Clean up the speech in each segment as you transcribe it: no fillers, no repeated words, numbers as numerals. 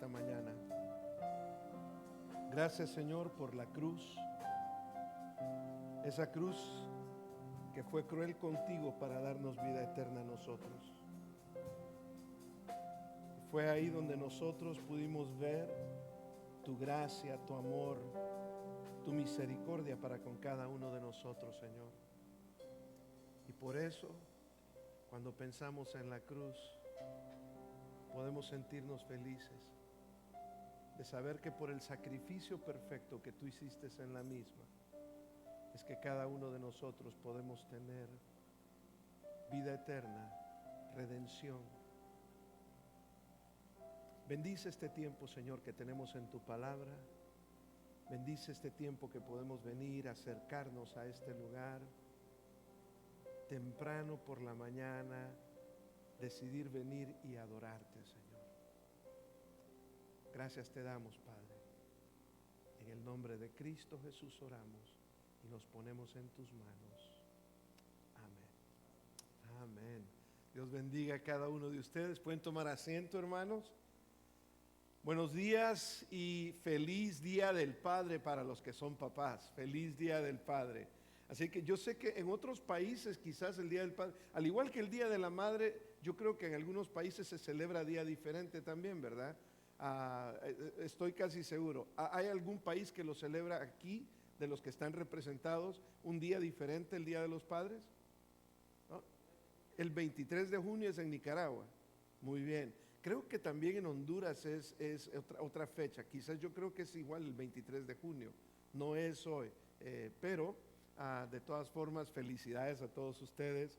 esta mañana. Gracias, Señor, por la cruz. Esa cruz que fue cruel contigo para darnos vida eterna a nosotros. Fue ahí donde nosotros pudimos ver tu gracia, tu amor, tu misericordia para con cada uno de nosotros, Señor. Y por eso, cuando pensamos en la cruz, podemos sentirnos felices de saber que por el sacrificio perfecto que tú hiciste en la misma, es que cada uno de nosotros podemos tener vida eterna, redención. Bendice este tiempo, Señor, que tenemos en tu palabra. Bendice este tiempo que podemos venir, acercarnos a este lugar temprano por la mañana, decidir venir y adorarte, Señor. Gracias te damos, Padre. En el nombre de Cristo Jesús oramos y nos ponemos en tus manos. Amén. Amén. Dios bendiga a cada uno de ustedes. Pueden tomar asiento, hermanos. Buenos días y feliz Día del Padre para los que son papás. Feliz Día del Padre. Así que yo sé que en otros países quizás el Día del Padre, al igual que el Día de la Madre, yo creo que en algunos países se celebra día diferente también, ¿verdad? Estoy casi seguro. ¿Hay algún país que lo celebra aquí, de los que están representados, un día diferente, el Día de los Padres? ¿No? El 23 de junio es en Nicaragua. Muy bien. Creo que también en Honduras es otra fecha. Quizás yo creo que es igual el 23 de junio. No es hoy. Pero de todas formas, felicidades a todos ustedes.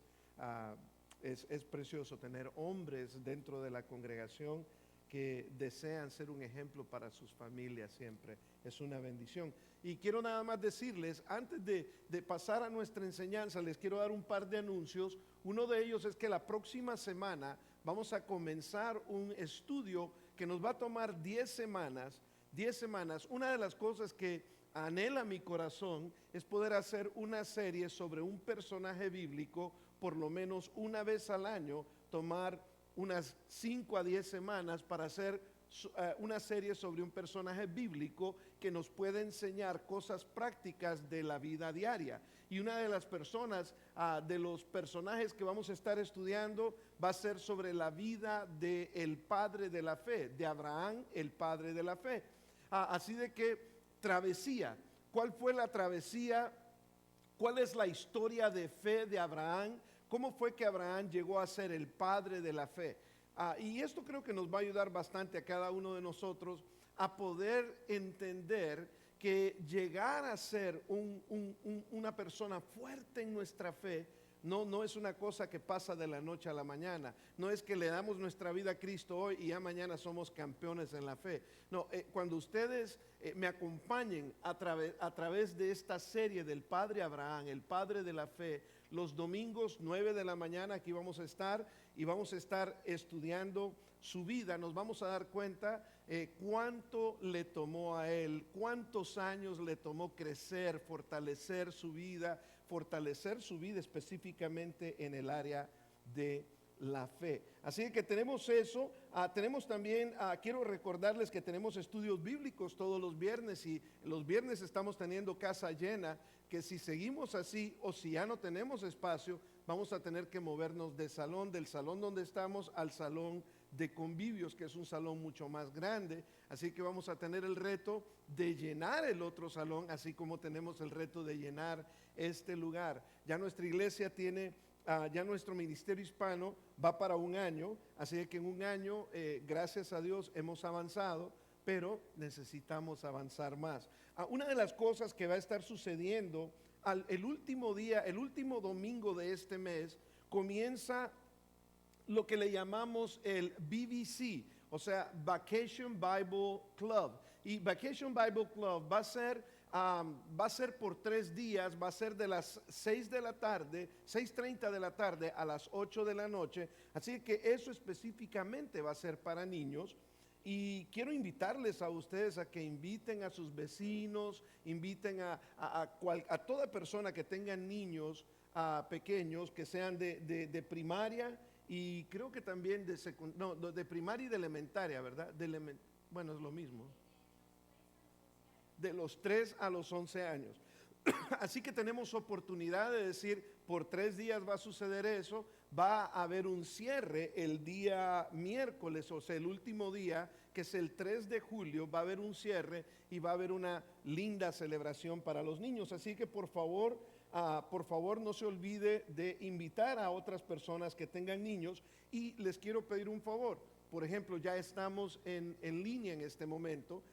Es precioso tener hombres dentro de la congregación que desean ser un ejemplo para sus familias siempre. Es una bendición. Y quiero nada más decirles, antes de pasar a nuestra enseñanza, les quiero dar un par de anuncios. Uno de ellos es que la próxima semana vamos a comenzar un estudio que nos va a tomar 10 semanas. 10 semanas. Una de las cosas que anhela mi corazón es poder hacer una serie sobre un personaje bíblico, por lo menos una vez al año, tomar unas 5 a 10 semanas para hacer una serie sobre un personaje bíblico que nos puede enseñar cosas prácticas de la vida diaria. Y una de las personas, de los personajes que vamos a estar estudiando, va a ser sobre la vida del padre de la fe, de Abraham, el padre de la fe. Así de que, travesía. ¿Cuál fue la travesía? ¿Cuál es la historia de fe de Abraham? ¿Cómo fue que Abraham llegó a ser el padre de la fe? Y esto creo que nos va a ayudar bastante a cada uno de nosotros a poder entender que llegar a ser una persona fuerte en nuestra fe no es una cosa que pasa de la noche a la mañana. No es que le damos nuestra vida a Cristo hoy y ya mañana somos campeones en la fe. No, cuando ustedes me acompañen a través de esta serie del Padre Abraham, el Padre de la Fe, los domingos 9 de la mañana aquí vamos a estar y vamos a estar estudiando su vida. Nos vamos a dar cuenta cuánto le tomó a él, cuántos años le tomó crecer, fortalecer su vida específicamente en el área de la fe. Así que tenemos eso. Tenemos también, quiero recordarles que tenemos estudios bíblicos todos los viernes, y los viernes estamos teniendo casa llena, que si seguimos así o si ya no tenemos espacio, vamos a tener que movernos del salón donde estamos al salón de convivios, que es un salón mucho más grande. Así que vamos a tener el reto de llenar el otro salón, así como tenemos el reto de llenar este lugar. Ya nuestra iglesia tiene, ya nuestro ministerio hispano va para un año, así que en un año, gracias a Dios, hemos avanzado, pero necesitamos avanzar más. Una de las cosas que va a estar sucediendo el último día, el último domingo de este mes, comienza lo que le llamamos el BBC, o sea, Vacation Bible Club. Y Vacation Bible Club va a ser por 3 días, va a ser de las 6 de la tarde, 6:30 de la tarde a las 8 de la noche. Así que eso específicamente va a ser para niños. Y quiero invitarles a ustedes a que inviten a sus vecinos, inviten a toda persona que tenga niños pequeños, que sean de primaria, y creo que también de primaria y de elementaria, ¿verdad? Bueno, es lo mismo. De los 3 a los 11 años. Así que tenemos oportunidad de decir, por 3 días va a suceder eso, va a haber un cierre el día miércoles, o sea, el último día, que es el 3 de julio, va a haber un cierre y va a haber una linda celebración para los niños. Así que por favor no se olvide de invitar a otras personas que tengan niños, y les quiero pedir un favor. Por ejemplo, ya estamos en línea en este momento.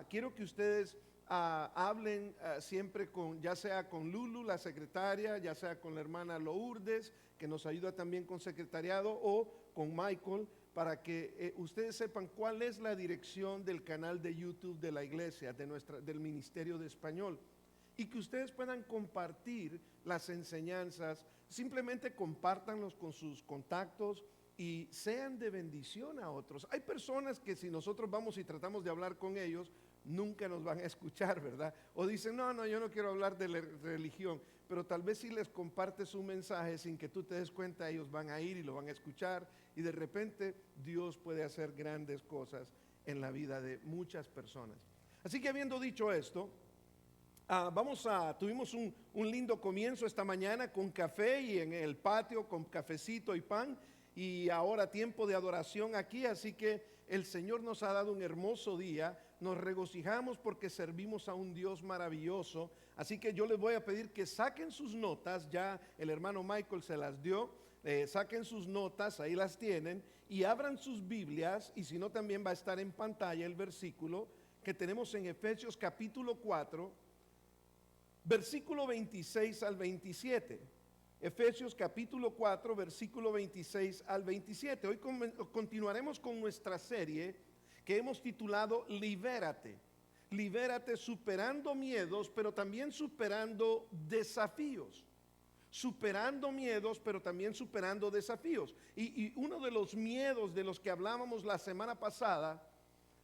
Quiero que ustedes hablen siempre ya sea con Lulu, la secretaria, ya sea con la hermana Lourdes, que nos ayuda también con secretariado, o con Michael, para que ustedes sepan cuál es la dirección del canal de YouTube de la iglesia, del Ministerio de Español, y que ustedes puedan compartir las enseñanzas. Simplemente compártanlos con sus contactos y sean de bendición a otros. Hay personas que si nosotros vamos y tratamos de hablar con ellos, nunca nos van a escuchar, ¿verdad? O dicen, no, yo no quiero hablar de la religión, pero tal vez si les compartes un mensaje sin que tú te des cuenta, ellos van a ir y lo van a escuchar, y de repente Dios puede hacer grandes cosas en la vida de muchas personas. Así que habiendo dicho esto, tuvimos un lindo comienzo esta mañana con café y en el patio con cafecito y pan, y ahora tiempo de adoración aquí. Así que el Señor nos ha dado un hermoso día, nos regocijamos porque servimos a un Dios maravilloso. Así que yo les voy a pedir que saquen sus notas, ya el hermano Michael se las dio, saquen sus notas, ahí las tienen, y abran sus Biblias, y si no también va a estar en pantalla el versículo que tenemos en Efesios capítulo 4, versículo 26 al 27. Efesios capítulo 4, versículo 26 al 27. Hoy continuaremos con nuestra serie que hemos titulado Libérate. Libérate, superando miedos, pero también superando desafíos. Superando miedos, pero también superando desafíos. Y uno de los miedos de los que hablábamos la semana pasada,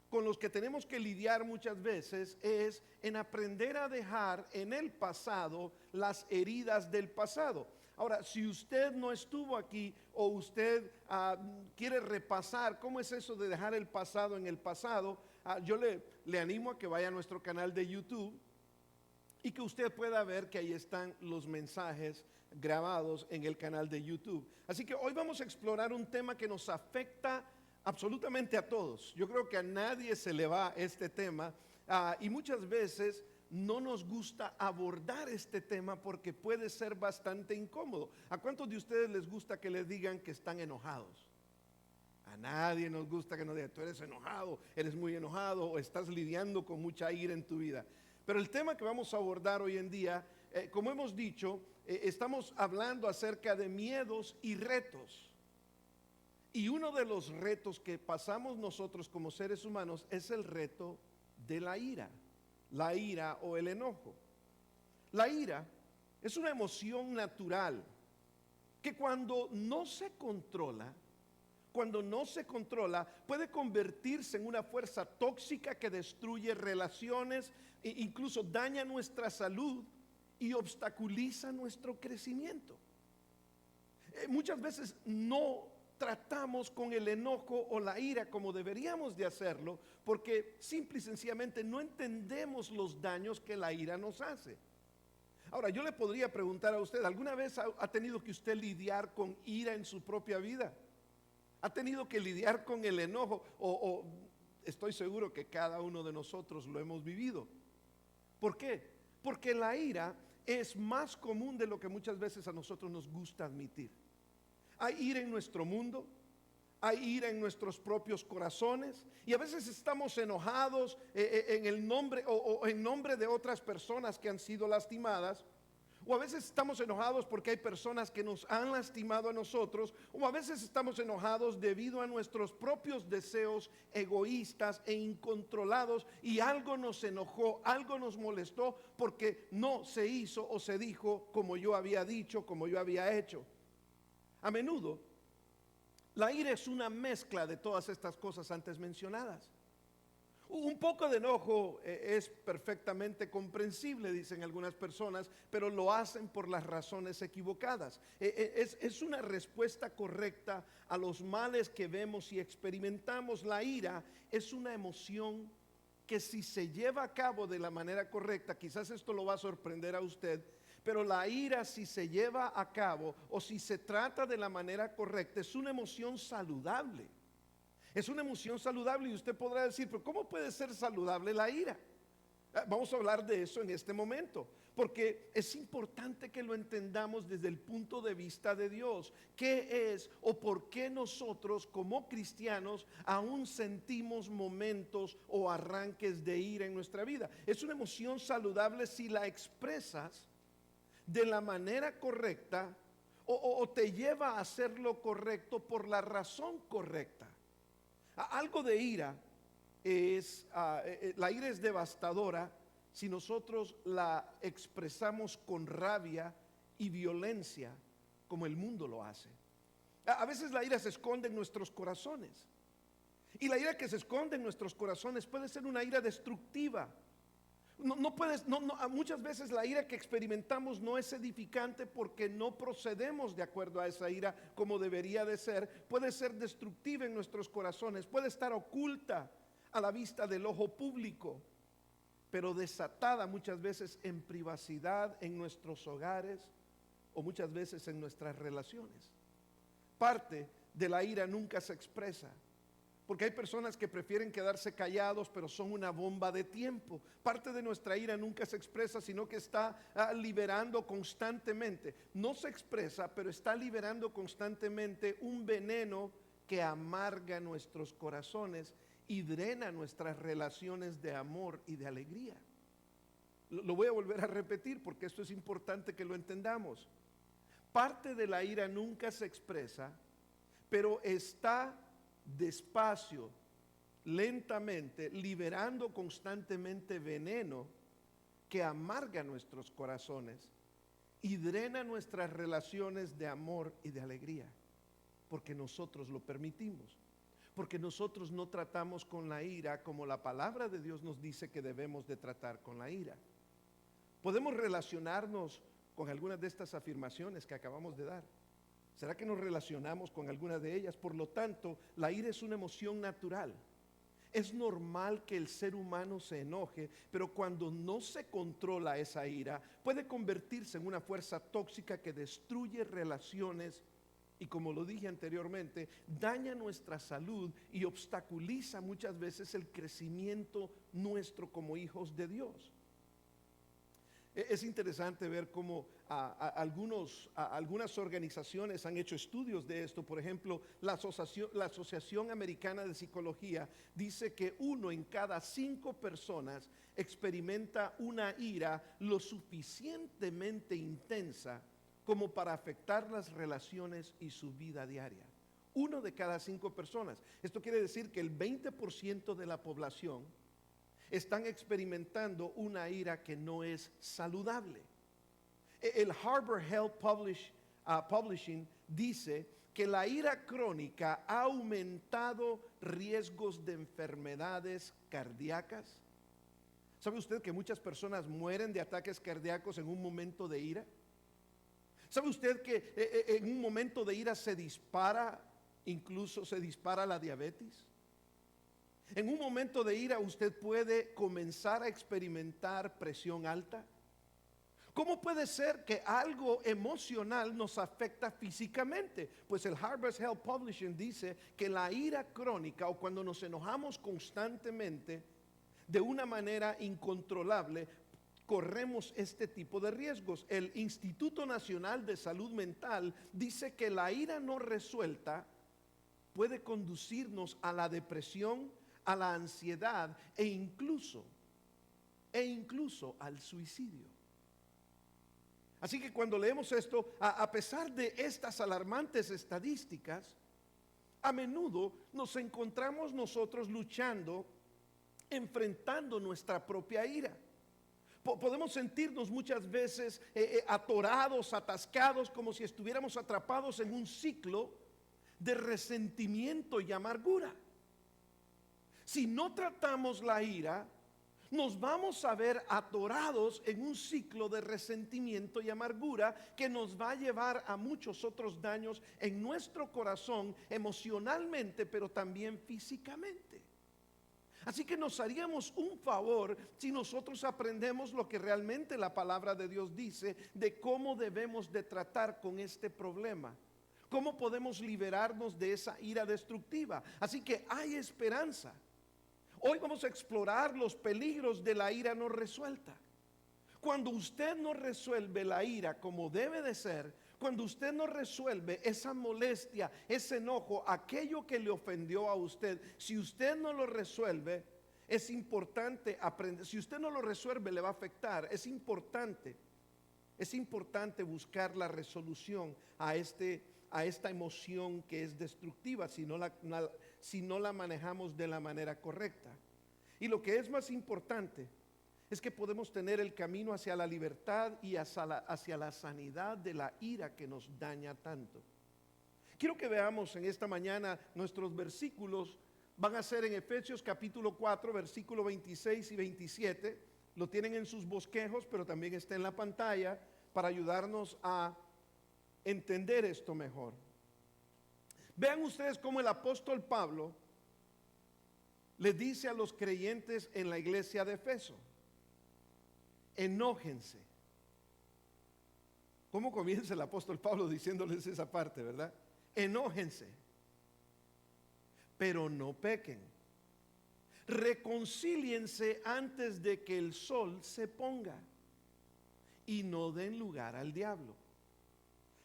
con los que tenemos que lidiar muchas veces, es en aprender a dejar en el pasado las heridas del pasado. Ahora, si usted no estuvo aquí, o usted quiere repasar cómo es eso de dejar el pasado en el pasado, yo le animo a que vaya a nuestro canal de YouTube y que usted pueda ver que ahí están los mensajes grabados en el canal de YouTube. Así que hoy vamos a explorar un tema que nos afecta absolutamente a todos. Yo creo que a nadie se le va este tema, y muchas veces no nos gusta abordar este tema porque puede ser bastante incómodo. ¿A cuántos de ustedes les gusta que les digan que están enojados? A nadie nos gusta que nos digan, tú eres enojado, eres muy enojado, o estás lidiando con mucha ira en tu vida. Pero el tema que vamos a abordar hoy en día, como hemos dicho, estamos hablando acerca de miedos y retos. Y uno de los retos que pasamos nosotros como seres humanos es el reto de la ira o el enojo. La ira es una emoción natural que cuando no se controla, puede convertirse en una fuerza tóxica que destruye relaciones e incluso daña nuestra salud y obstaculiza nuestro crecimiento. Muchas veces no tratamos con el enojo o la ira como deberíamos de hacerlo, porque simple y sencillamente no entendemos los daños que la ira nos hace. Ahora, yo le podría preguntar a usted, ¿alguna vez ha tenido que usted lidiar con ira en su propia vida? ¿Ha tenido que lidiar con el enojo? O estoy seguro que cada uno de nosotros lo hemos vivido. ¿Por qué? Porque la ira es más común de lo que muchas veces a nosotros nos gusta admitir. Hay ira en nuestro mundo, hay ira en nuestros propios corazones, y a veces estamos enojados en el nombre o en nombre de otras personas que han sido lastimadas, o a veces estamos enojados porque hay personas que nos han lastimado a nosotros, o a veces estamos enojados debido a nuestros propios deseos egoístas e incontrolados, y algo nos enojó, algo nos molestó porque no se hizo o se dijo como yo había dicho, como yo había hecho. A menudo, la ira es una mezcla de todas estas cosas antes mencionadas. Un poco de enojo es perfectamente comprensible, dicen algunas personas, pero lo hacen por las razones equivocadas. Es una respuesta correcta a los males que vemos y experimentamos. La ira es una emoción que, si se lleva a cabo de la manera correcta, quizás esto lo va a sorprender a usted, pero la ira, si se lleva a cabo o si se trata de la manera correcta, es una emoción saludable. Es una emoción saludable, y usted podrá decir, pero ¿cómo puede ser saludable la ira? Vamos a hablar de eso en este momento, porque es importante que lo entendamos desde el punto de vista de Dios. ¿Qué es o por qué nosotros como cristianos aún sentimos momentos o arranques de ira en nuestra vida? Es una emoción saludable si la expresas de la manera correcta o te lleva a hacer lo correcto por la razón correcta. Algo de ira la ira es devastadora si nosotros la expresamos con rabia y violencia, como el mundo lo hace. A veces la ira se esconde en nuestros corazones, y la ira que se esconde en nuestros corazones puede ser una ira destructiva. Muchas veces la ira que experimentamos no es edificante porque no procedemos de acuerdo a esa ira como debería de ser. Puede ser destructiva en nuestros corazones, puede estar oculta a la vista del ojo público, pero desatada muchas veces en privacidad en nuestros hogares o muchas veces en nuestras relaciones. Parte de la ira nunca se expresa, porque hay personas que prefieren quedarse callados, pero son una bomba de tiempo. Parte de nuestra ira nunca se expresa, sino que está liberando constantemente. No se expresa, pero está liberando constantemente un veneno que amarga nuestros corazones y drena nuestras relaciones de amor y de alegría. Lo voy a volver a repetir porque esto es importante que lo entendamos. Parte de la ira nunca se expresa, pero está despacio, lentamente, liberando constantemente veneno que amarga nuestros corazones y drena nuestras relaciones de amor y de alegría, porque nosotros lo permitimos, porque nosotros no tratamos con la ira como la palabra de Dios nos dice que debemos de tratar con la ira. Podemos relacionarnos con algunas de estas afirmaciones que acabamos de dar. ¿Será que nos relacionamos con alguna de ellas? Por lo tanto, la ira es una emoción natural. Es normal que el ser humano se enoje, pero cuando no se controla esa ira, puede convertirse en una fuerza tóxica que destruye relaciones y, como lo dije anteriormente, daña nuestra salud y obstaculiza muchas veces el crecimiento nuestro como hijos de Dios. Es interesante ver cómo algunas organizaciones han hecho estudios de esto. Por ejemplo, la Asociación Americana de Psicología dice que 1 en cada 5 personas experimenta una ira lo suficientemente intensa como para afectar las relaciones y su vida diaria. 1 de cada 5 personas. Esto quiere decir que el 20% de la población están experimentando una ira que no es saludable. El Harvard Health Publishing dice que la ira crónica ha aumentado riesgos de enfermedades cardíacas. ¿Sabe usted que muchas personas mueren de ataques cardíacos en un momento de ira? ¿Sabe usted que en un momento de ira incluso se dispara la diabetes? En un momento de ira usted puede comenzar a experimentar presión alta. ¿Cómo puede ser que algo emocional nos afecta físicamente? Pues el Harvard Health Publishing dice que la ira crónica, o cuando nos enojamos constantemente de una manera incontrolable, corremos este tipo de riesgos. El Instituto Nacional de Salud Mental dice que la ira no resuelta puede conducirnos a la depresión, a la ansiedad e incluso al suicidio. Así que cuando leemos esto, a pesar de estas alarmantes estadísticas, a menudo nos encontramos nosotros luchando, enfrentando nuestra propia ira. Podemos sentirnos muchas veces atorados, atascados, como si estuviéramos atrapados en un ciclo de resentimiento y amargura. Si no tratamos la ira, nos vamos a ver atorados en un ciclo de resentimiento y amargura que nos va a llevar a muchos otros daños en nuestro corazón, emocionalmente, pero también físicamente. Así que nos haríamos un favor si nosotros aprendemos lo que realmente la palabra de Dios dice de cómo debemos de tratar con este problema. ¿Cómo podemos liberarnos de esa ira destructiva? Así que hay esperanza. Hoy vamos a explorar los peligros de la ira no resuelta. Cuando usted no resuelve la ira como debe de ser, cuando usted no resuelve esa molestia, ese enojo, aquello que le ofendió a usted, si usted no lo resuelve, es importante aprender. Si usted no lo resuelve, le va a afectar. Es importante buscar la resolución a esta emoción que es destructiva si no la manejamos de la manera correcta. Y lo que es más importante es que podemos tener el camino hacia la libertad y hacia la sanidad de la ira que nos daña tanto. Quiero que veamos en esta mañana nuestros versículos. Van a ser en Efesios capítulo 4, versículo 26 y 27. Lo tienen en sus bosquejos, pero también está en la pantalla para ayudarnos a entender esto mejor. Vean ustedes cómo el apóstol Pablo le dice a los creyentes en la iglesia de Efeso: enójense. ¿Cómo comienza el apóstol Pablo diciéndoles esa parte, verdad? Enójense, pero no pequen. Reconcíliense antes de que el sol se ponga y no den lugar al diablo.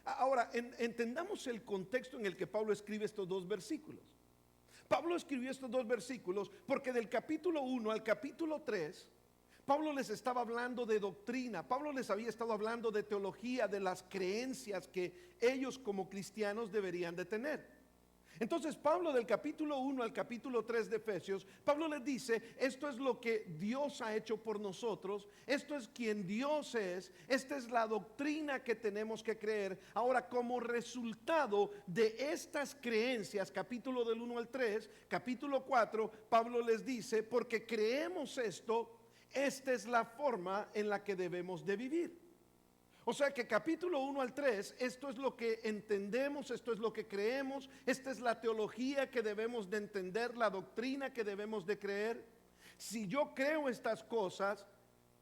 Ahora, entendamos el contexto en el que Pablo escribe estos dos versículos. Pablo escribió estos dos versículos porque del capítulo 1 al capítulo 3, Pablo les estaba hablando de doctrina. Pablo les había estado hablando de teología, de las creencias que ellos como cristianos deberían de tener. Entonces Pablo, del capítulo 1 al capítulo 3 de Efesios, Pablo les dice: esto es lo que Dios ha hecho por nosotros, esto es quien Dios es, esta es la doctrina que tenemos que creer. Ahora, como resultado de estas creencias, capítulo del 1 al 3, capítulo 4, Pablo les dice: porque creemos esto, esta es la forma en la que debemos de vivir. O sea que capítulo 1 al 3, esto es lo que entendemos, esto es lo que creemos, esta es la teología que debemos de entender, la doctrina que debemos de creer. Si yo creo estas cosas,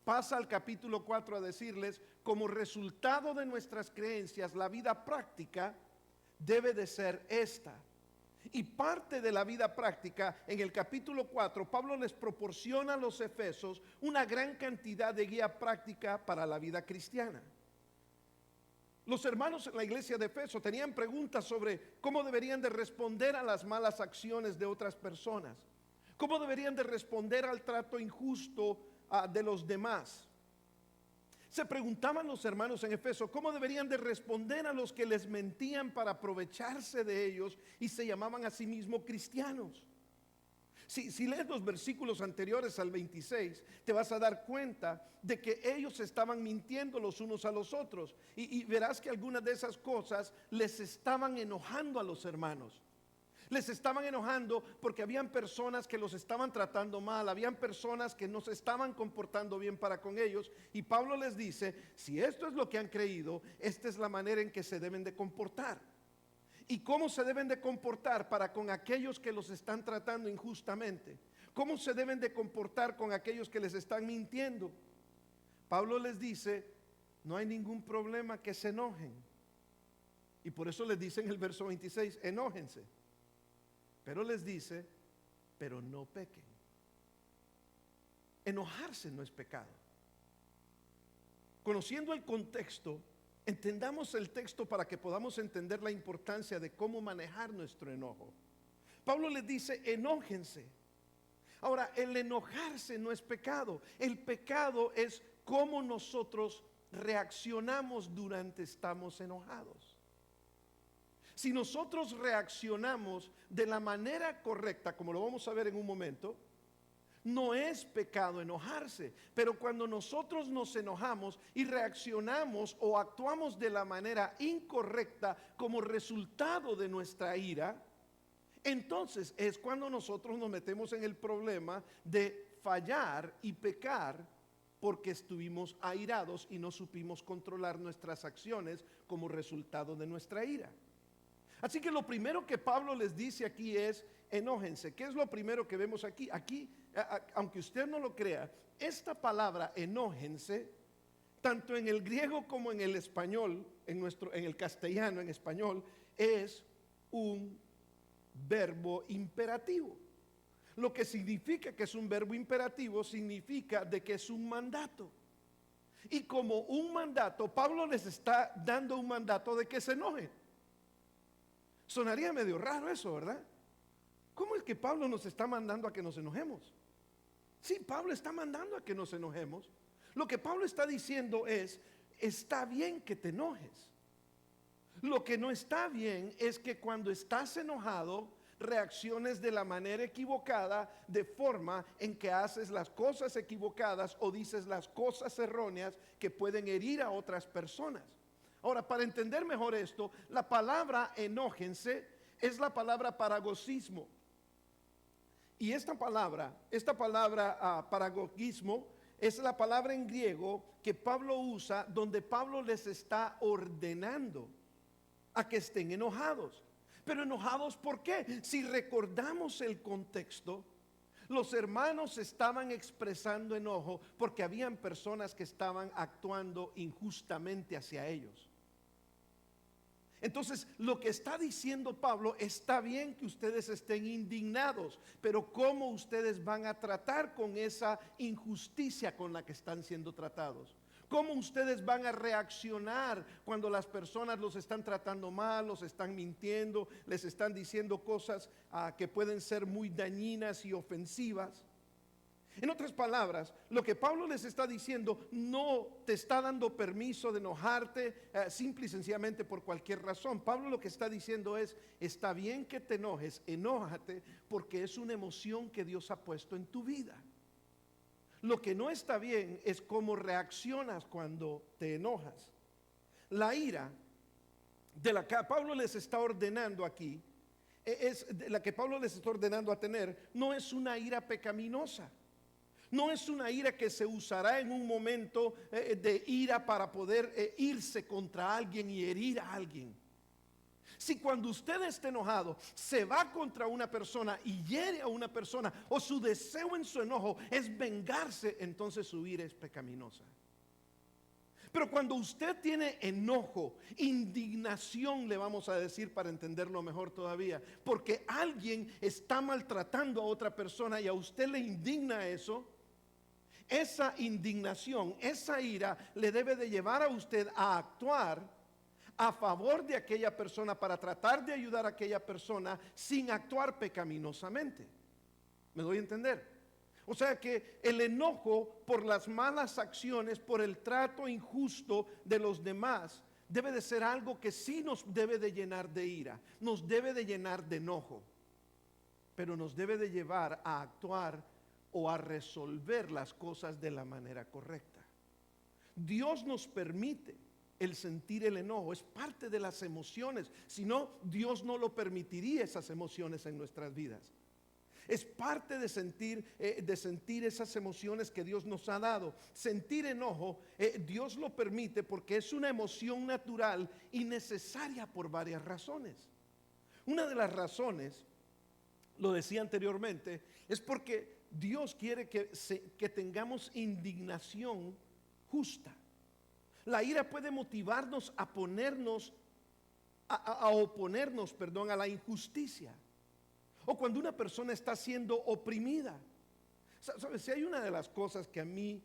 pasa al capítulo 4 a decirles: como resultado de nuestras creencias, la vida práctica debe de ser esta. Y parte de la vida práctica, en el capítulo 4, Pablo les proporciona a los efesios una gran cantidad de guía práctica para la vida cristiana. Los hermanos en la iglesia de Efeso tenían preguntas sobre cómo deberían de responder a las malas acciones de otras personas, cómo deberían de responder al trato injusto de los demás. Se preguntaban los hermanos en Efeso cómo deberían de responder a los que les mentían para aprovecharse de ellos y se llamaban a sí mismos cristianos. Si lees los versículos anteriores al 26, te vas a dar cuenta de que ellos estaban mintiendo los unos a los otros. Y verás que algunas de esas cosas les estaban enojando a los hermanos. Les estaban enojando porque habían personas que los estaban tratando mal, habían personas que no se estaban comportando bien para con ellos. Y Pablo les dice: si esto es lo que han creído, esta es la manera en que se deben de comportar. ¿Y cómo se deben de comportar para con aquellos que los están tratando injustamente? ¿Cómo se deben de comportar con aquellos que les están mintiendo? Pablo les dice: no hay ningún problema que se enojen. Y por eso les dice en el verso 26: enójense. Pero les dice: pero no pequen. Enojarse no es pecado. Conociendo el contexto, entendamos el texto para que podamos entender la importancia de cómo manejar nuestro enojo. Pablo les dice: enójense. Ahora, el enojarse no es pecado. El pecado es cómo nosotros reaccionamos durante estamos enojados. Si nosotros reaccionamos de la manera correcta, como lo vamos a ver en un momento, no es pecado enojarse. Pero cuando nosotros nos enojamos y reaccionamos o actuamos de la manera incorrecta como resultado de nuestra ira, entonces es cuando nosotros nos metemos en el problema de fallar y pecar porque estuvimos airados y no supimos controlar nuestras acciones como resultado de nuestra ira. Así que lo primero que Pablo les dice aquí es: enójense. ¿Qué es lo primero que vemos aquí? Aquí, aunque usted no lo crea, esta palabra enójense, tanto en el griego como en el español, en el castellano, en español, es un verbo imperativo. Lo que significa que es un verbo imperativo significa de que es un mandato. Y como un mandato, Pablo les está dando un mandato de que se enojen. Sonaría medio raro eso, ¿verdad? ¿Cómo es que Pablo nos está mandando a que nos enojemos? Sí, Pablo está mandando a que nos enojemos. Lo que Pablo está diciendo es: está bien que te enojes. Lo que no está bien es que cuando estás enojado reacciones de la manera equivocada, de forma en que haces las cosas equivocadas o dices las cosas erróneas que pueden herir a otras personas. Ahora, para entender mejor esto, la palabra enójense es la palabra paragogismo. Y esta palabra paragogismo es la palabra en griego que Pablo usa, donde Pablo les está ordenando a que estén enojados. Pero enojados, ¿por qué? Si recordamos el contexto, los hermanos estaban expresando enojo porque habían personas que estaban actuando injustamente hacia ellos. Entonces, lo que está diciendo Pablo: está bien que ustedes estén indignados, pero ¿cómo ustedes van a tratar con esa injusticia con la que están siendo tratados? ¿Cómo ustedes van a reaccionar cuando las personas los están tratando mal, los están mintiendo, les están diciendo cosas que pueden ser muy dañinas y ofensivas? En otras palabras, lo que Pablo les está diciendo no te está dando permiso de enojarte simple y sencillamente por cualquier razón. Pablo lo que está diciendo es: está bien que te enojes, enójate, porque es una emoción que Dios ha puesto en tu vida. Lo que no está bien es cómo reaccionas cuando te enojas. La ira de la que Pablo les está ordenando aquí, la que Pablo les está ordenando a tener, no es una ira pecaminosa. No es una ira que se usará en un momento de ira para poder irse contra alguien y herir a alguien. Si cuando usted está enojado se va contra una persona y hiere a una persona, o su deseo en su enojo es vengarse, entonces su ira es pecaminosa. Pero cuando usted tiene enojo, indignación, le vamos a decir para entenderlo mejor todavía, porque alguien está maltratando a otra persona y a usted le indigna eso, esa indignación, esa ira le debe de llevar a usted a actuar a favor de aquella persona para tratar de ayudar a aquella persona sin actuar pecaminosamente. ¿Me doy a entender? O sea que el enojo por las malas acciones, por el trato injusto de los demás, debe de ser algo que sí nos debe de llenar de ira, nos debe de llenar de enojo, pero nos debe de llevar a actuar o a resolver las cosas de la manera correcta. Dios nos permite el sentir el enojo, es parte de las emociones, si no, Dios no lo permitiría, esas emociones en nuestras vidas. Es parte de sentir esas emociones que Dios nos ha dado. Sentir enojo, Dios lo permite porque es una emoción natural y necesaria por varias razones. Una de las razones, lo decía anteriormente, es porque Dios quiere que tengamos indignación justa. La ira puede motivarnos a oponernos a la injusticia. O cuando una persona está siendo oprimida. ¿Sabes? Si hay una de las cosas que a mí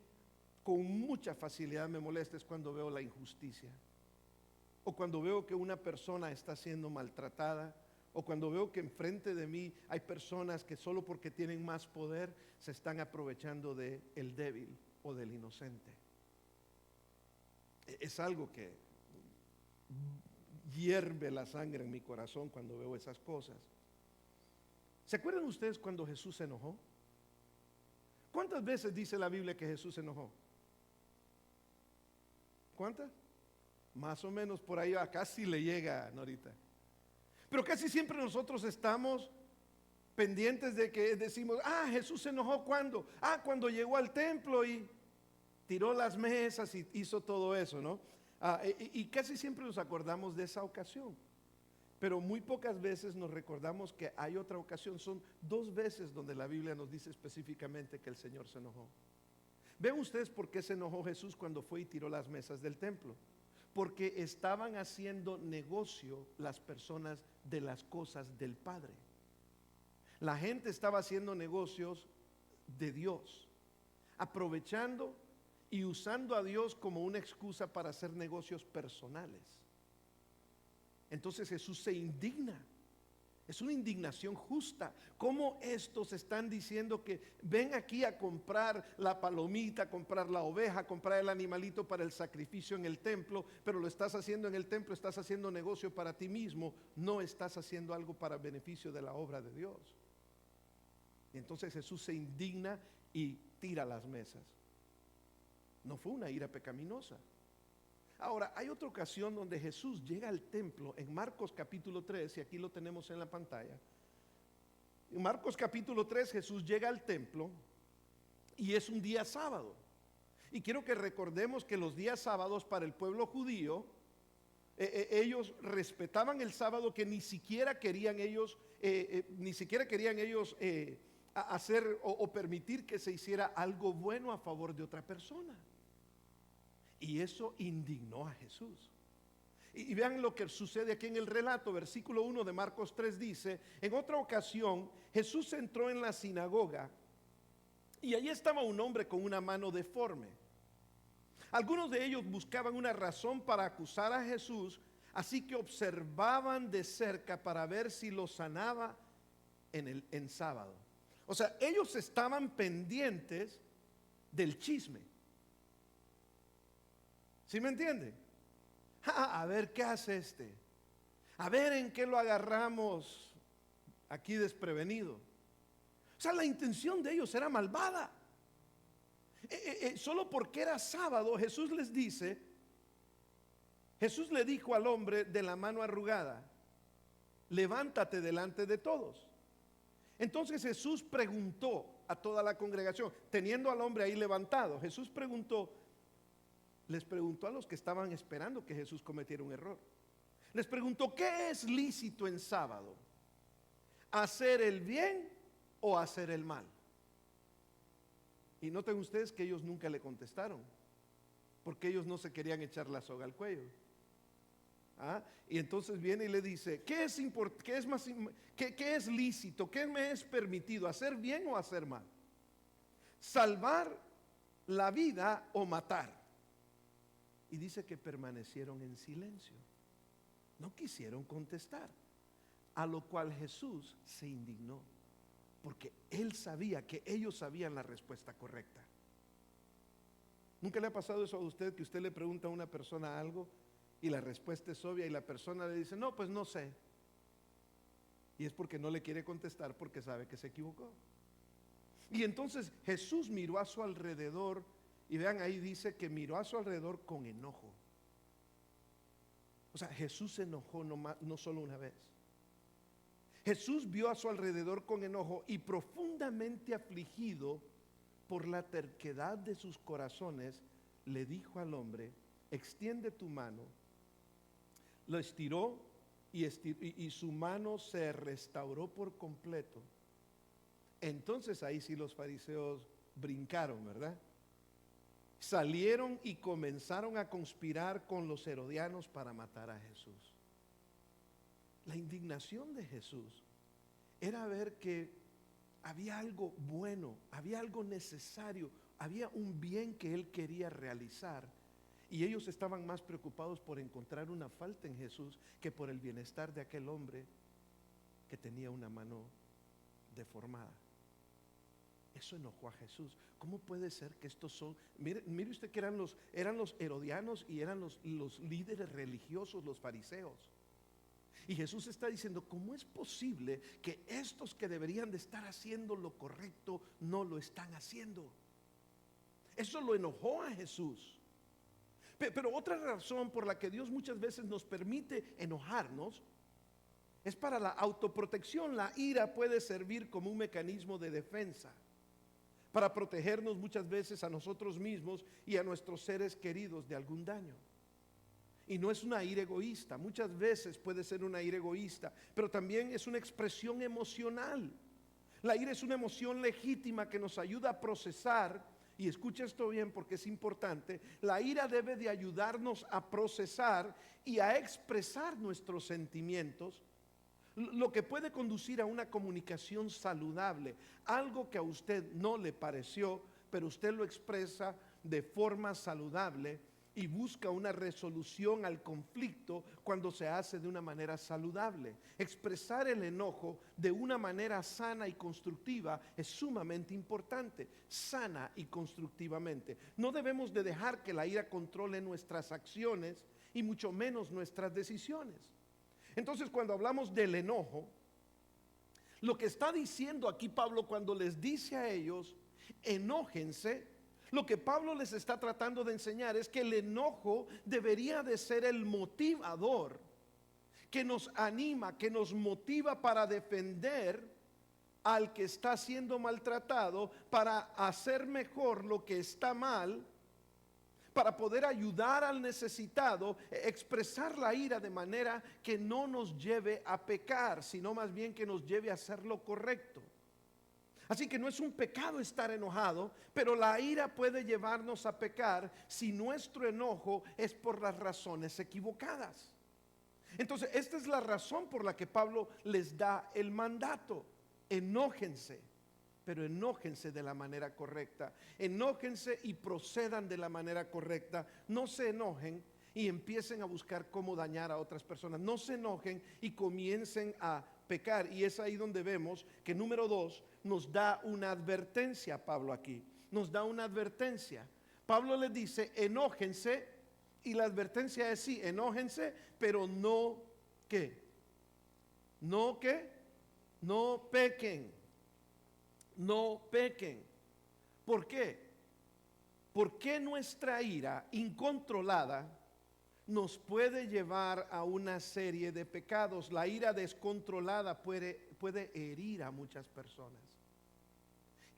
con mucha facilidad me molesta es cuando veo la injusticia. O cuando veo que una persona está siendo maltratada. O cuando veo que enfrente de mí hay personas que solo porque tienen más poder se están aprovechando del débil o del inocente. Es algo que hierve la sangre en mi corazón cuando veo esas cosas. ¿Se acuerdan ustedes cuando Jesús se enojó? ¿Cuántas veces dice la Biblia que Jesús se enojó? ¿Cuántas? Más o menos por ahí, casi le llega, Norita. Pero casi siempre nosotros estamos pendientes de que decimos, Jesús se enojó cuando, cuando llegó al templo y tiró las mesas y hizo todo eso, ¿no? Y casi siempre nos acordamos de esa ocasión, pero muy pocas veces nos recordamos que hay otra ocasión. Son 2 veces donde la Biblia nos dice específicamente que el Señor se enojó. Vean ustedes por qué se enojó Jesús cuando fue y tiró las mesas del templo. Porque estaban haciendo negocio las personas de las cosas del Padre. La gente estaba haciendo negocios de Dios, aprovechando y usando a Dios como una excusa para hacer negocios personales. Entonces Jesús se indigna. Es una indignación justa. ¿Cómo estos están diciendo que ven aquí a comprar la palomita, comprar la oveja, comprar el animalito para el sacrificio en el templo, pero lo estás haciendo en el templo, estás haciendo negocio para ti mismo, no estás haciendo algo para beneficio de la obra de Dios? Y entonces Jesús se indigna y tira las mesas. No fue una ira pecaminosa. Ahora, hay otra ocasión donde Jesús llega al templo en Marcos capítulo 3, y aquí lo tenemos en la pantalla. En Marcos capítulo 3 Jesús llega al templo y es un día sábado. Y quiero que recordemos que los días sábados para el pueblo judío, ellos respetaban el sábado, que ni siquiera querían ellos hacer o permitir que se hiciera algo bueno a favor de otra persona. Y eso indignó a Jesús. Y vean lo que sucede aquí en el relato. Versículo 1 de Marcos 3 dice: en otra ocasión Jesús entró en la sinagoga y allí estaba un hombre con una mano deforme. Algunos de ellos buscaban una razón para acusar a Jesús, así que observaban de cerca para ver si lo sanaba en sábado. O sea, ellos estaban pendientes del chisme. ¿Sí me entiende? A ver qué hace este, a ver en qué lo agarramos aquí desprevenido. O sea, la intención de ellos era malvada. Solo porque era sábado, Jesús le dijo al hombre de la mano arrugada: levántate delante de todos. Entonces Jesús preguntó a toda la congregación, teniendo al hombre ahí levantado, les preguntó a los que estaban esperando que Jesús cometiera un error. Les preguntó: ¿qué es lícito en sábado? ¿Hacer el bien o hacer el mal? Y noten ustedes que ellos nunca le contestaron, porque ellos no se querían echar la soga al cuello. Y entonces viene y le dice: ¿qué es lícito? ¿Qué me es permitido? ¿Hacer bien o hacer mal? ¿Salvar la vida o matar? Y dice que permanecieron en silencio. No quisieron contestar. A lo cual Jesús se indignó, porque él sabía que ellos sabían la respuesta correcta. ¿Nunca le ha pasado eso a usted, que usted le pregunta a una persona algo y la respuesta es obvia y la persona le dice: no, pues no sé? Y es porque no le quiere contestar, porque sabe que se equivocó. Y entonces Jesús miró a su alrededor. Y vean, ahí dice que miró a su alrededor con enojo. O sea, Jesús se enojó no solo una vez. Jesús vio a su alrededor con enojo y, profundamente afligido por la terquedad de sus corazones, le dijo al hombre: extiende tu mano. Lo estiró y su mano se restauró por completo. Entonces ahí sí los fariseos brincaron, ¿verdad? Salieron y comenzaron a conspirar con los herodianos para matar a Jesús. La indignación de Jesús era ver que había algo bueno, había algo necesario, había un bien que él quería realizar, y ellos estaban más preocupados por encontrar una falta en Jesús que por el bienestar de aquel hombre que tenía una mano deformada. Eso enojó a Jesús. ¿Cómo puede ser que estos son? Mire usted que eran los herodianos y eran los líderes religiosos, los fariseos. Y Jesús está diciendo: ¿cómo es posible que estos que deberían de estar haciendo lo correcto no lo están haciendo? Eso lo enojó a Jesús. Pero otra razón por la que Dios muchas veces nos permite enojarnos Es para la autoprotección. La ira puede servir como un mecanismo de defensa para protegernos muchas veces a nosotros mismos y a nuestros seres queridos de algún daño. Y no es una ira egoísta. Muchas veces puede ser una ira egoísta, pero también es una expresión emocional. La ira es una emoción legítima que nos ayuda a procesar, y escucha esto bien porque es importante. La ira debe de ayudarnos a procesar y a expresar nuestros sentimientos, lo que puede conducir a una comunicación saludable. Algo que a usted no le pareció, pero usted lo expresa de forma saludable y busca una resolución al conflicto cuando se hace de una manera saludable. Expresar el enojo de una manera sana y constructiva es sumamente importante, sana y constructivamente. No debemos de dejar que la ira controle nuestras acciones y mucho menos nuestras decisiones. Entonces, cuando hablamos del enojo, lo que está diciendo aquí Pablo cuando les dice a ellos, enójense, lo que Pablo les está tratando de enseñar es que el enojo debería de ser el motivador que nos anima, que nos motiva para defender al que está siendo maltratado, para hacer mejor lo que está mal, para poder ayudar al necesitado, expresar la ira de manera que no nos lleve a pecar, sino más bien que nos lleve a hacer lo correcto. Así que no es un pecado estar enojado, pero la ira puede llevarnos a pecar si nuestro enojo es por las razones equivocadas. Entonces, esta es la razón por la que Pablo les da el mandato. Enójense, pero enójense de la manera correcta. Enójense y procedan de la manera correcta. No se enojen y empiecen a buscar cómo dañar a otras personas. No se enojen y comiencen a pecar. Y es ahí donde vemos que número 2 nos da una advertencia. Pablo aquí nos da una advertencia. Pablo les dice enójense, y la advertencia es sí, enójense, pero no ¿qué? No ¿qué? No pequen. No pequen. ¿Por qué? Porque nuestra ira incontrolada nos puede llevar a una serie de pecados. La ira descontrolada puede herir a muchas personas.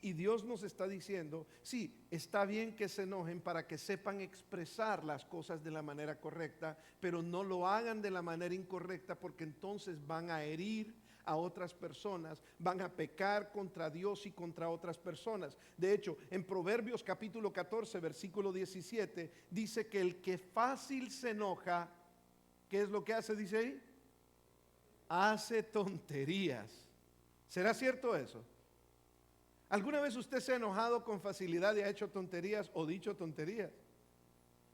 Y Dios nos está diciendo, sí, está bien que se enojen para que sepan expresar las cosas de la manera correcta, pero no lo hagan de la manera incorrecta, porque entonces van a herir a otras personas, van a pecar contra Dios y contra otras personas. De hecho, en Proverbios capítulo 14, versículo 17, dice que el que fácil se enoja, ¿qué es lo que hace? Dice ahí, hace tonterías. ¿Será cierto eso? ¿Alguna vez usted se ha enojado con facilidad y ha hecho tonterías o dicho tonterías?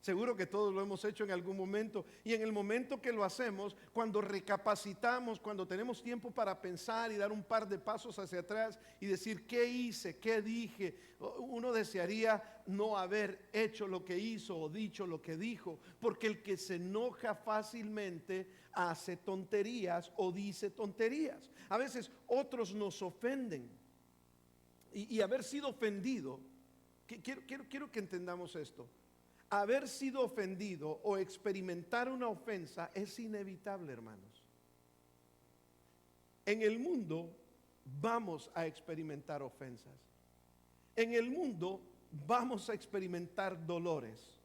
Seguro que todos lo hemos hecho en algún momento, y en el momento que lo hacemos, cuando recapacitamos, cuando tenemos tiempo para pensar y dar un par de pasos hacia atrás y decir qué hice, qué dije, uno desearía no haber hecho lo que hizo o dicho lo que dijo, porque el que se enoja fácilmente hace tonterías o dice tonterías. A veces otros nos ofenden. Y haber sido ofendido, quiero que entendamos esto. Haber sido ofendido o experimentar una ofensa es inevitable, hermanos. En el mundo vamos a experimentar ofensas. En el mundo vamos a experimentar dolores.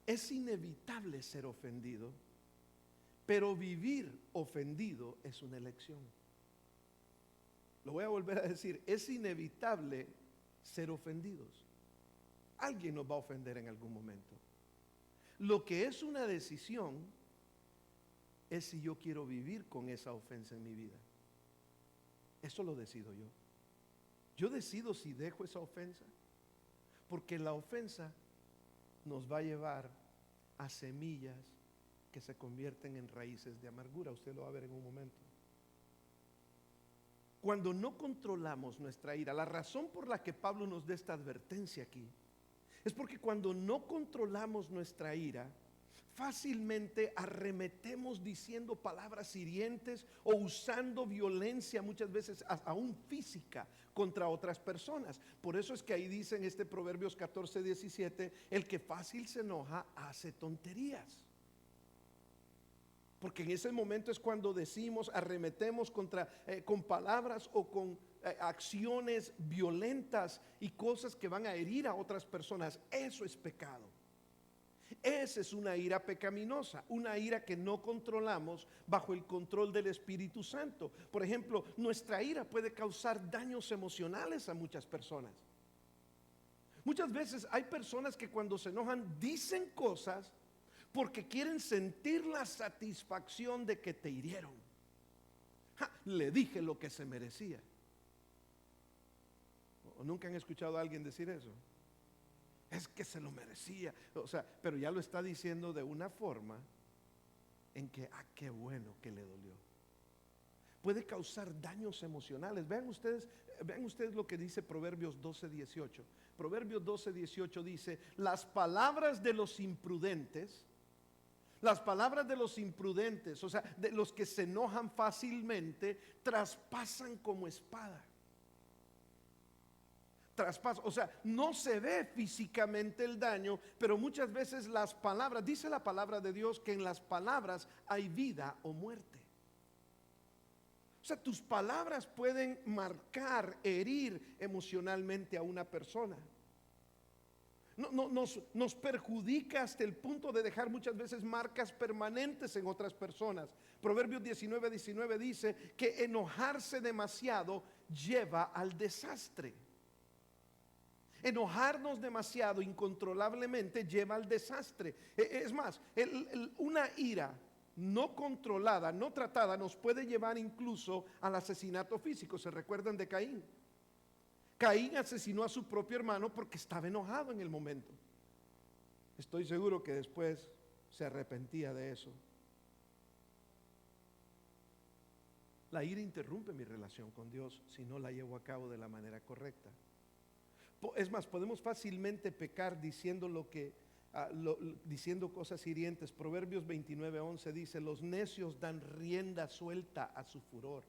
Es inevitable ser ofendido, pero vivir ofendido es una elección. Lo voy a volver a decir, es inevitable ser ofendidos. Alguien nos va a ofender en algún momento. Lo que es una decisión es si yo quiero vivir con esa ofensa en mi vida. Eso lo decido yo. Yo decido si dejo esa ofensa, porque la ofensa nos va a llevar a semillas que se convierten en raíces de amargura. Usted lo va a ver en un momento. Cuando no controlamos nuestra ira, la razón por la que Pablo nos da esta advertencia aquí, es porque cuando no controlamos nuestra ira, fácilmente arremetemos diciendo palabras hirientes o usando violencia, muchas veces aún física, contra otras personas. Por eso es que ahí dice en este Proverbios 14, 17, el que fácil se enoja hace tonterías. Porque en ese momento es cuando decimos, arremetemos con palabras o con acciones violentas y cosas que van a herir a otras personas. Eso es pecado. Esa es una ira pecaminosa, una ira que no controlamos bajo el control del Espíritu Santo. Por ejemplo, nuestra ira puede causar daños emocionales a muchas personas. Muchas veces hay personas que cuando se enojan dicen cosas porque quieren sentir la satisfacción de que te hirieron. Le dije lo que se merecía. ¿O nunca han escuchado a alguien decir eso? Es que se lo merecía. O sea, pero ya lo está diciendo de una forma en que, qué bueno que le dolió. Puede causar daños emocionales. Vean ustedes lo que dice Proverbios 12:18. Proverbios 12:18 dice: las palabras de los imprudentes, o sea, de los que se enojan fácilmente, traspasan como espada. O sea, no se ve físicamente el daño, pero muchas veces las palabras, dice la palabra de Dios que en las palabras hay vida o muerte. O sea, tus palabras pueden marcar, herir emocionalmente a una persona. Nos perjudica hasta el punto de dejar muchas veces marcas permanentes en otras personas. Proverbios 19:19 dice que enojarse demasiado lleva al desastre. Enojarnos demasiado incontrolablemente lleva al desastre. Es más, una ira no controlada, no tratada, nos puede llevar incluso al asesinato físico. ¿Se recuerdan de Caín? Caín asesinó a su propio hermano porque estaba enojado en el momento. Estoy seguro que después se arrepentía de eso. La ira interrumpe mi relación con Dios si no la llevo a cabo de la manera correcta. Es más, podemos fácilmente pecar diciendo diciendo cosas hirientes. Proverbios 29:11 dice: los necios dan rienda suelta a su furor.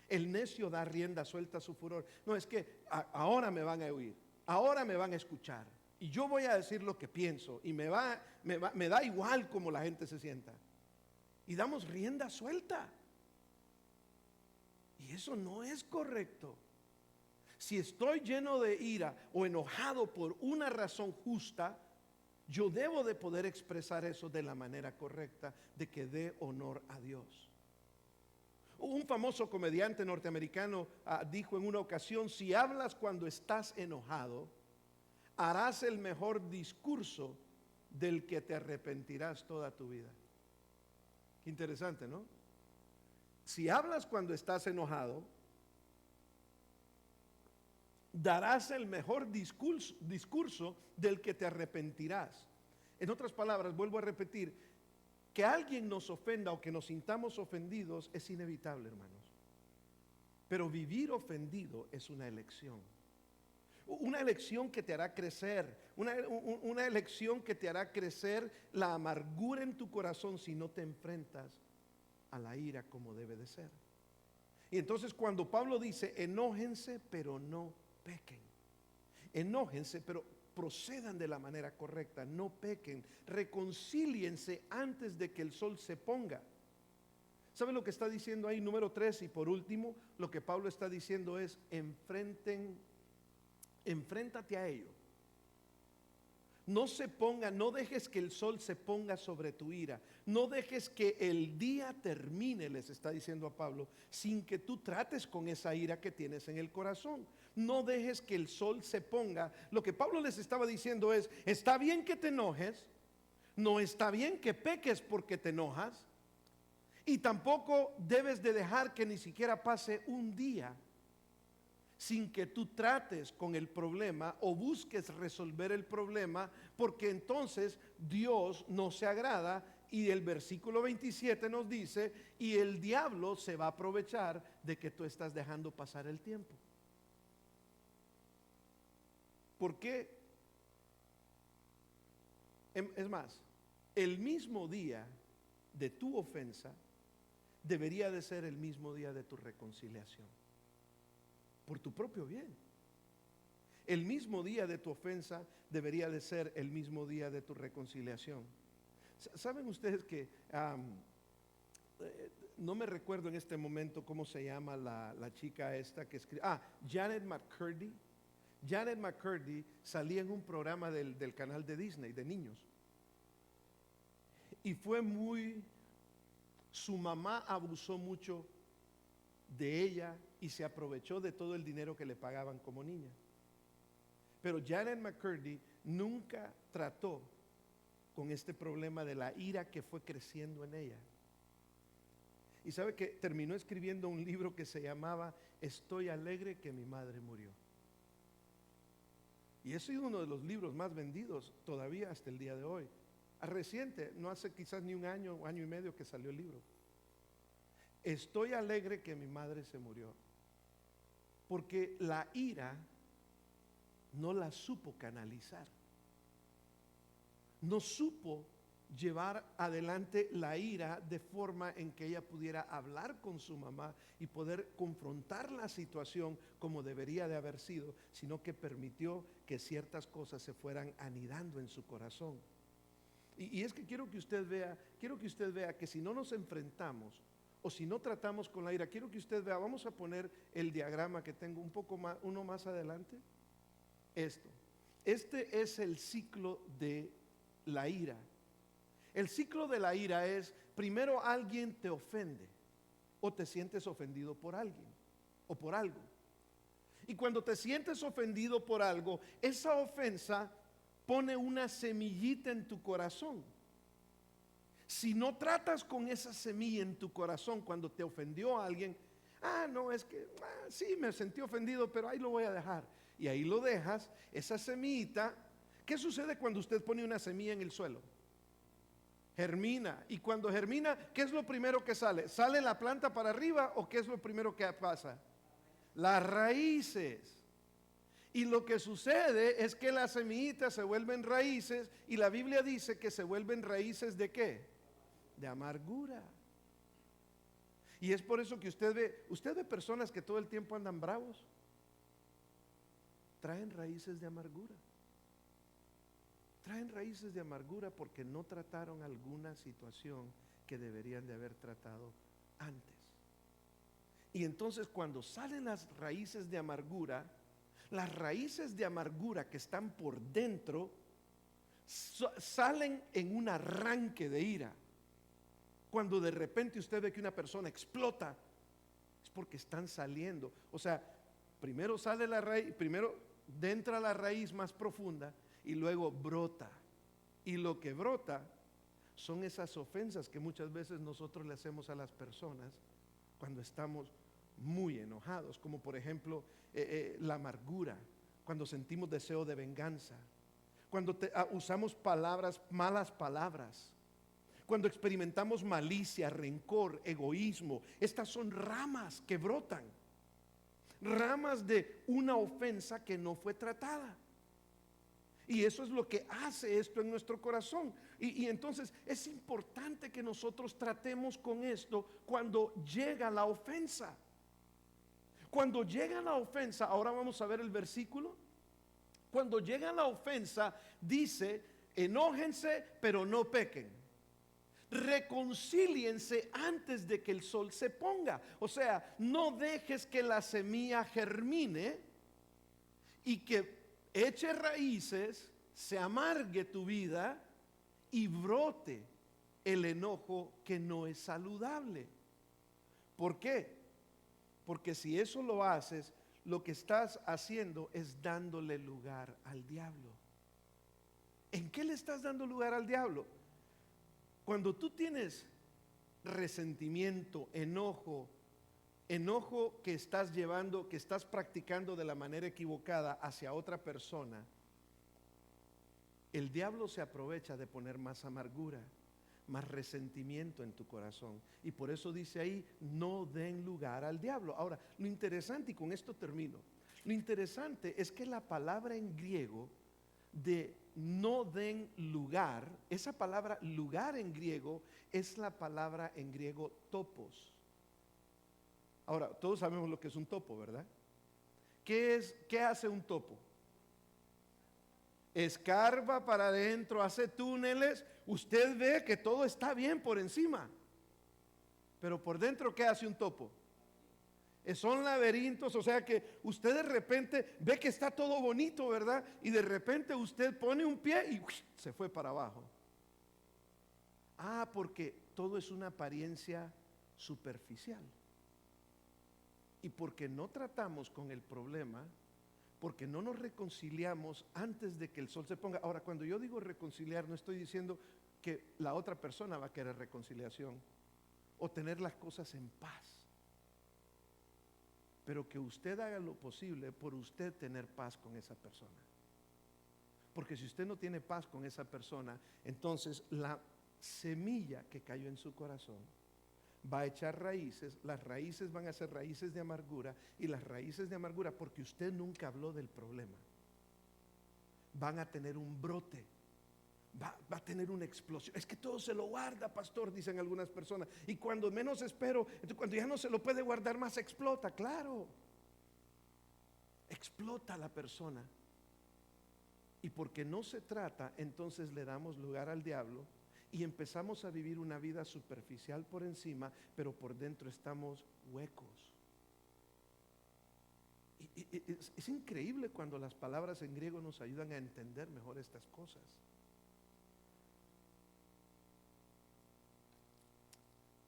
El necio da rienda suelta a su furor. No, es que ahora me van a oír, ahora me van a escuchar, y yo voy a decir lo que pienso, y me da igual cómo la gente se sienta. Y damos rienda suelta. Y eso no es correcto. Si estoy lleno de ira o enojado por una razón justa, yo debo de poder expresar eso de la manera correcta, de que dé honor a Dios. Un famoso comediante norteamericano dijo en una ocasión: si hablas cuando estás enojado, harás el mejor discurso del que te arrepentirás toda tu vida. Qué interesante, ¿no? Si hablas cuando estás enojado, darás el mejor discurso del que te arrepentirás. En otras palabras, vuelvo a repetir, que alguien nos ofenda o que nos sintamos ofendidos es inevitable, hermanos. Pero vivir ofendido es una elección. Una elección que te hará crecer, una elección que te hará crecer la amargura en tu corazón si no te enfrentas a la ira como debe de ser. Y entonces cuando Pablo dice: enójense pero no pequen. Enójense pero procedan de la manera correcta, no pequen, reconcíliense antes de que el sol se ponga. ¿Sabe lo que está diciendo ahí? Número 3, y por último, lo que Pablo está diciendo es: enfréntate a ello. No dejes que el sol se ponga sobre tu ira. No dejes que el día termine, les está diciendo a Pablo, sin que tú trates con esa ira que tienes en el corazón. No dejes que el sol se ponga. Lo que Pablo les estaba diciendo es: está bien que te enojes, no está bien que peques porque te enojas, y tampoco debes de dejar que ni siquiera pase un día sin que tú trates con el problema o busques resolver el problema, porque entonces Dios no se agrada. Y el versículo 27 nos dice: y el diablo se va a aprovechar de que tú estás dejando pasar el tiempo. ¿Por qué? Es más, el mismo día de tu ofensa debería de ser el mismo día de tu reconciliación, por tu propio bien. El mismo día de tu ofensa debería de ser el mismo día de tu reconciliación. ¿Saben ustedes que no me recuerdo en este momento cómo se llama la chica esta que escribe? Janet McCurdy. Janet McCurdy salía en un programa del canal de Disney de niños. Y su mamá abusó mucho de ella y se aprovechó de todo el dinero que le pagaban como niña. Pero Janet McCurdy nunca trató con este problema de la ira que fue creciendo en ella. Y sabe que terminó escribiendo un libro que se llamaba Estoy alegre que mi madre murió. Y ha sido uno de los libros más vendidos todavía hasta el día de hoy. Reciente, no hace quizás ni un año y medio que salió el libro. Estoy alegre que mi madre se murió. Porque la ira no la supo canalizar. No supo llevar adelante la ira de forma en que ella pudiera hablar con su mamá y poder confrontar la situación como debería de haber sido, sino que permitió que ciertas cosas se fueran anidando en su corazón. Y es que quiero que usted vea que si no nos enfrentamos o si no tratamos con la ira, quiero que usted vea, vamos a poner el diagrama que tengo un poco más, uno más adelante. Este es el ciclo de la ira. El ciclo de la ira es: primero alguien te ofende o te sientes ofendido por alguien o por algo. Y cuando te sientes ofendido por algo, esa ofensa pone una semillita en tu corazón. Si no tratas con esa semilla en tu corazón cuando te ofendió a alguien, no, es que sí, me sentí ofendido, pero ahí lo voy a dejar. Y ahí lo dejas, esa semillita. ¿Qué sucede cuando usted pone una semilla en el suelo? Germina. Y cuando germina, ¿qué es lo primero que sale? ¿Sale la planta para arriba o qué es lo primero que pasa? Las raíces. Y lo que sucede es que las semillitas se vuelven raíces, y la Biblia dice que se vuelven raíces ¿de qué? De amargura. Y es por eso que usted ve personas que todo el tiempo andan bravos. Traen raíces de amargura. Traen raíces de amargura porque no trataron alguna situación que deberían de haber tratado antes. Y entonces cuando salen las raíces de amargura, las raíces de amargura que están por dentro salen en un arranque de ira. Cuando de repente usted ve que una persona explota, es porque están saliendo. O sea, primero sale la raíz, primero entra la raíz más profunda y luego brota. Y lo que brota son esas ofensas que muchas veces nosotros le hacemos a las personas cuando estamos muy enojados, como por ejemplo la amargura, cuando sentimos deseo de venganza, cuando usamos malas palabras, cuando experimentamos malicia, rencor, egoísmo. Estas son ramas que brotan, ramas de una ofensa que no fue tratada. Y eso es lo que hace esto en nuestro corazón. Y entonces es importante que nosotros tratemos con esto cuando llega la ofensa. Cuando llega la ofensa, ahora vamos a ver el versículo. Cuando llega la ofensa, dice: enójense, pero no pequen. Reconcíliense antes de que el sol se ponga. O sea, no dejes que la semilla germine y que eche raíces, se amargue tu vida y brote el enojo que no es saludable. ¿Por qué? Porque si eso lo haces, lo que estás haciendo es dándole lugar al diablo. ¿En qué le estás dando lugar al diablo? Cuando tú tienes resentimiento, enojo que estás llevando, que estás practicando de la manera equivocada hacia otra persona, el diablo se aprovecha de poner más amargura, más resentimiento en tu corazón. Y por eso dice ahí: no den lugar al diablo. Ahora, lo interesante, y con esto termino, lo interesante es que la palabra en griego de no den lugar, esa palabra lugar en griego es la palabra en griego topos. Ahora, todos sabemos lo que es un topo, ¿verdad? ¿Qué hace un topo? escarba para adentro, hace túneles, usted ve que todo está bien por encima, pero por dentro, ¿qué hace un topo? Son laberintos, o sea que usted de repente ve que está todo bonito, ¿verdad? Y de repente usted pone un pie y se fue para abajo. Porque todo es una apariencia superficial. Y porque no tratamos con el problema, porque no nos reconciliamos antes de que el sol se ponga. Ahora, cuando yo digo reconciliar, no estoy diciendo que la otra persona va a querer reconciliación o tener las cosas en paz, pero que usted haga lo posible por usted tener paz con esa persona. Porque si usted no tiene paz con esa persona, entonces la semilla que cayó en su corazón va a echar raíces. Las raíces van a ser raíces de amargura, y las raíces de amargura, porque usted nunca habló del problema, van a tener un brote. Va a tener una explosión. Es que todo se lo guarda, pastor, dicen algunas personas, y cuando menos espero, entonces cuando ya no se lo puede guardar más, explota. Claro, explota la persona. Y porque no se trata, entonces le damos lugar al diablo y empezamos a vivir una vida superficial por encima, pero por dentro estamos huecos. Es increíble cuando las palabras en griego nos ayudan a entender mejor estas cosas.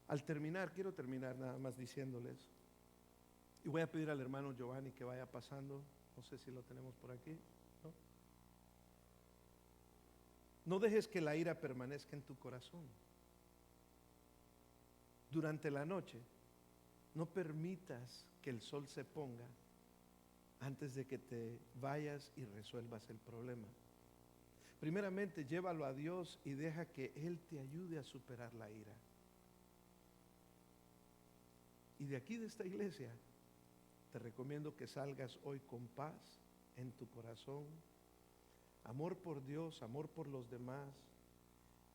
Al terminar, quiero terminar nada más diciéndoles, y voy a pedir al hermano Giovanni que vaya pasando, no sé si lo tenemos por aquí, ¿no? No dejes que la ira permanezca en tu corazón. Durante la noche, no permitas que el sol se ponga antes de que te vayas y resuelvas el problema. Primeramente, llévalo a Dios y deja que Él te ayude a superar la ira. Y de aquí, de esta iglesia, te recomiendo que salgas hoy con paz en tu corazón, amor por Dios, amor por los demás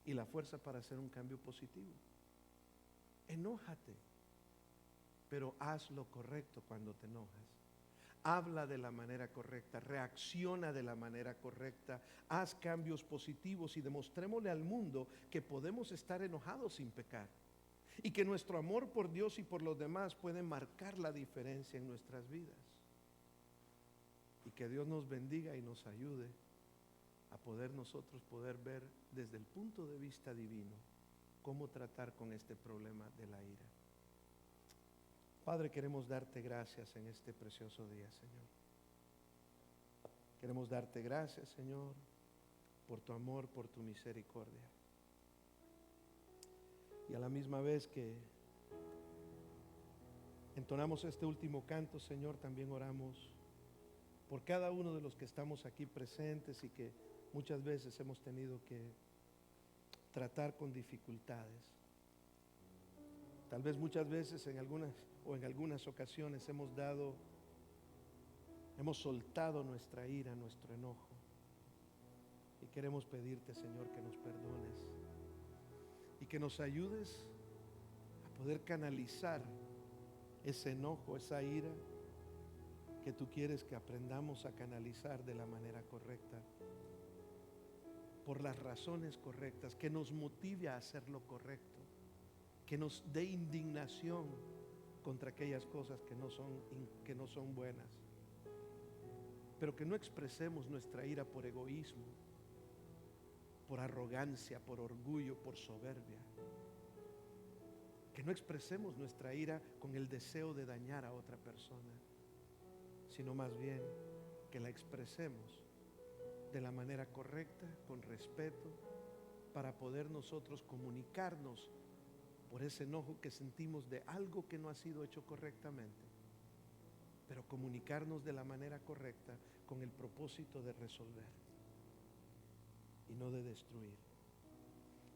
y la fuerza para hacer un cambio positivo. Enójate, pero haz lo correcto cuando te enojas. Habla de la manera correcta, reacciona de la manera correcta, haz cambios positivos y demostrémosle al mundo que podemos estar enojados sin pecar. Y que nuestro amor por Dios y por los demás puede marcar la diferencia en nuestras vidas. Y que Dios nos bendiga y nos ayude a nosotros poder ver desde el punto de vista divino cómo tratar con este problema de la ira. Padre, queremos darte gracias en este precioso día, Señor. Queremos darte gracias, Señor, por tu amor, por tu misericordia. Y a la misma vez que entonamos este último canto, Señor, también oramos por cada uno de los que estamos aquí presentes y que muchas veces hemos tenido que tratar con dificultades. Tal vez muchas veces en algunas ocasiones hemos soltado nuestra ira, nuestro enojo. Y queremos pedirte, Señor, que nos perdones y que nos ayudes a poder canalizar ese enojo, esa ira que tú quieres que aprendamos a canalizar de la manera correcta, por las razones correctas, que nos motive a hacer lo correcto, que nos dé indignación contra aquellas cosas que no son buenas, pero que no expresemos nuestra ira por egoísmo, por arrogancia, por orgullo, por soberbia. Que no expresemos nuestra ira con el deseo de dañar a otra persona, sino más bien que la expresemos de la manera correcta, con respeto, para poder nosotros comunicarnos por ese enojo que sentimos de algo que no ha sido hecho correctamente, pero comunicarnos de la manera correcta con el propósito de resolver y no de destruir,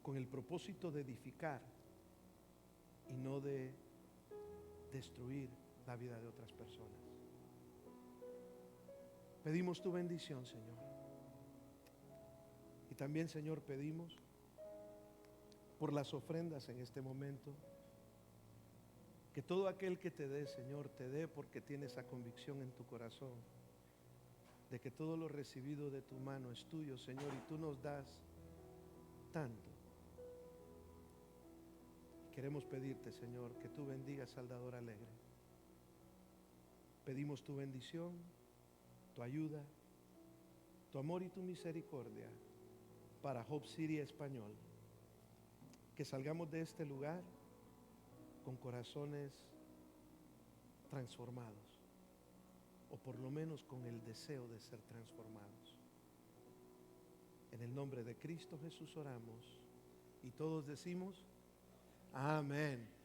con el propósito de edificar y no de destruir la vida de otras personas. Pedimos tu bendición, Señor. Y también, Señor, pedimos por las ofrendas en este momento, que todo aquel que te dé, Señor, te dé porque tiene esa convicción en tu corazón de que todo lo recibido de tu mano es tuyo, Señor, y tú nos das tanto. Queremos pedirte, Señor, que tú bendigas Salvador Alegre. Pedimos tu bendición, tu ayuda, tu amor y tu misericordia para Hope City Español. Que salgamos de este lugar con corazones transformados, o por lo menos con el deseo de ser transformados. En el nombre de Cristo Jesús oramos y todos decimos amén.